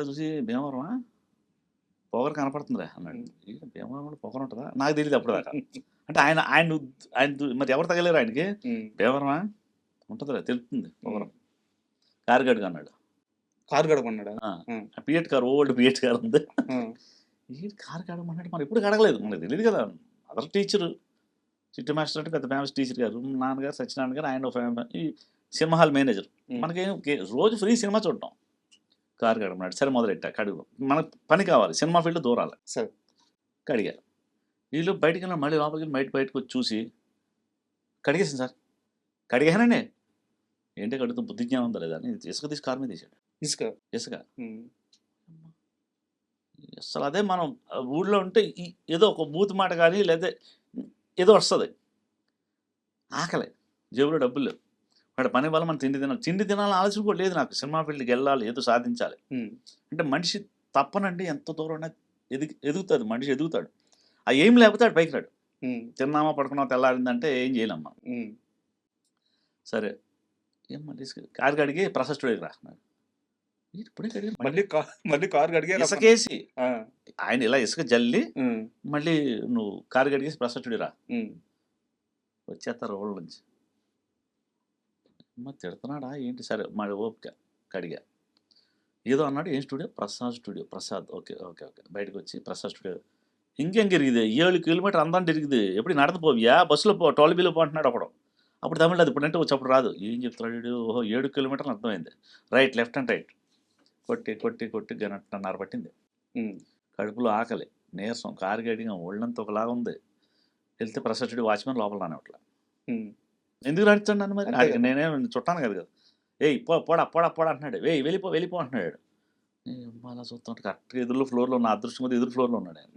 చూసి భీమవరమా? పొగరు కనపడుతుందిరా అన్నాడు. ఏంటి భీమవరంలో పొగరు ఉంటదా? నాకు తెలీదు అప్పటిదాకా. అంటే ఆయన ఆయన మరి ఎవరు తగలేరు ఆయనకి. భీమవరమా? ఉంటదిరా తెలుస్తుంది పొగరం. కారు గడుగు అన్నాడు. కారు గడపన్నాడా? పియట్ కార్, ఓల్డ్ పియట్ కార్ ఉంది. ఏంటి కారు కడగమన్నాడు, మరి ఎప్పుడు కడగలేదు, మనకు తెలియదు కదా. అదర్ టీచరు, చిట్టు మాస్టర్ అంటే పెద్ద ఫేమస్ టీచర్ గారు, నాన్నగారు సత్యనారాయణ గారు, ఆయన ఈ సినిమా హాల్ మేనేజర్. మనకేం రోజు ఫ్రీ సినిమా చూడటం. కారు కడగమన్నాడు. సరే మొదలెట్టా కడుగు, మనకు పని కావాలి, సినిమా ఫీల్డ్ దూరాలి. సరే కడిగారు. వీళ్ళు బయటికి వెళ్ళిన మళ్ళీ లోపలికి బయటకు వచ్చి చూసి కడిగేసింది సార్. కడిగానండి. ఏంటి కడుగుతూ బుద్ధి జ్ఞానం ఉందా లేదా అని ఇసుక తీసి కారు మీద తీసాడు. ఇసుక అసలు అదే మనం ఊళ్ళో ఉంటే ఏదో ఒక బూత్ మాట కానీ లేదా ఏదో వస్తుంది. ఆకలి, జేబులో డబ్బులు లేవు, వాడు పని వల్ల మనం తిండి తినాలని ఆలోచన కూడా లేదు నాకు. సినిమా ఫీల్డ్కి వెళ్ళాలి, ఏదో సాధించాలి అంటే మనిషి తప్పనండి ఎంత దూరం ఎదుగుతుంది, మనిషి ఎదుగుతాడు. ఆ ఏం లేకపోతే పైకి రాడు. తిన్నామా పడుకున్నామా తెల్లారిందంటే ఏం చేయలేమ్మా. సరే ఏం మళ్ళీ కారు కడిగి ప్రసెస్ స్టూడియోకి రా. ఇప్పుడే మళ్ళీ కారు కడిగి ఇసుకేసి ఆయన ఇలా ఇసుక జల్లి మళ్ళీ నువ్వు కారు కడిగేసి ప్రసెస్ స్టూడియో రా. వచ్చేస్తారు రోడ్ల నుంచి. అమ్మ తిడుతున్నాడా ఏంటి? సరే మళ్ళీ ఓపిక కడిగా. ఏదో అన్నాడు. ఏం studio? Prasad studio. Prasad, okay okay okay. బయటకు వచ్చి ప్రసాద్ స్టూడియో. ఇంకేం తిరిగిది 7 కిలోమీటర్ అంతా తిరిగిది. ఎప్పుడు నడత పోవియా, బస్సులో పో, టోల్బీలో పో అంటున్నాడు ఒకడు. అప్పుడు తమిళ అది ఇప్పుడంటే వచ్చి రాదు. ఏం చెప్తున్నాడు? ఓహో 7 కిలోమీటర్లు అర్థమైంది. Right, left and right. కొట్టి కొట్టి కొట్టి గంటన్నర పట్టింది. కడుపులో ఆకలి, నీరసం, కారు గడిగా ఒళ్ళంతా ఒకలాగా ఉంది. వెళ్తే ప్రసాద్ స్టూడియో వాచ్మెన్ లోపల రానివ్వట్లా. ఎందుకు నడుచాడు నన్ను మరి? అడిగి నేనేం చుట్టాను కదా. ఏయ్ పోడా పోడా పోడా అంటున్నాడు. వెళ్ళిపో వెళ్ళిపో అంటున్నాడు. అలా చూస్తుంటే కరెక్ట్గా ఎదురు ఫ్లోర్లో ఉన్న, అదృష్టం మీద ఎదురు ఫ్లోర్లో ఉన్నాడు ఆయన.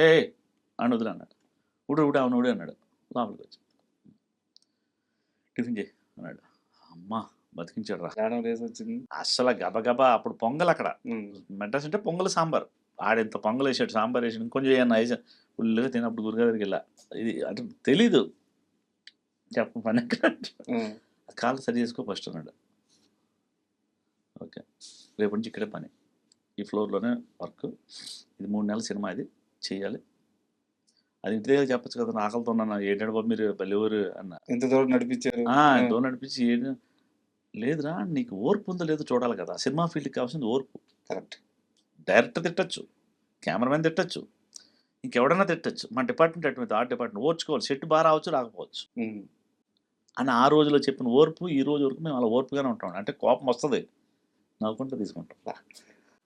ఏ అని వదిలే అన్నాడు. ఉడు అవును ఉడి అన్నాడు. లోపలికి వచ్చి టిఫిన్ చేయి అన్నాడు. అమ్మ బతికించాడు రా. అస్సలు గబగబా. అప్పుడు పొంగల్ అక్కడ మెడ్రాస్ అంటే పొంగల్ సాంబార్. ఆడింత పొంగల్ వేసాడు, సాంబార్ వేసాడు, ఇంకొంచెం ఏమన్నా వేసాడు. ఫుల్గా తినప్పుడు గురుగా దగ్గరికి వెళ్ళా. ఇది అంటే తెలీదు చెప్ప పని. కాళ్ళు సరి చేసుకో ఫస్ట్ అన్నాడు. ఓకే రేపు నుంచి ఇక్కడే పని, ఈ ఫ్లోర్లోనే వర్క్, ఇది 3 నెలల సినిమా, ఇది చెయ్యాలి. అది ఇంటి దగ్గర చెప్పచ్చు కదా, ఆకలితో ఉన్నాను. ఏంటంటే బాబు మీరు బలివరు అన్న. ఎంత దూరం నడిపించారు? దూరం నడిపించి లేదురా నీకు ఓర్పు ఉందో లేదో చూడాలి కదా. సినిమా ఫీల్డ్కి కావాల్సింది ఓర్పు. కరెక్ట్. డైరెక్టర్ తిట్టచ్చు, కెమెరామెన్ తిట్టచ్చు, ఇంకెవడన్నా తిట్టచ్చు. మన డిపార్ట్మెంట్ అటువంటి ఆర్ట్ డిపార్ట్మెంట్ ఓర్చుకోవాలి. సెట్ బాగా రావచ్చు రాకపోవచ్చు అని ఆ రోజులో చెప్పిన ఓర్పు ఈ రోజు వరకు మేము అలా ఓర్పుగానే ఉంటాం. అంటే కోపం వస్తుంది, నవ్వుకుంటూ తీసుకుంటాం.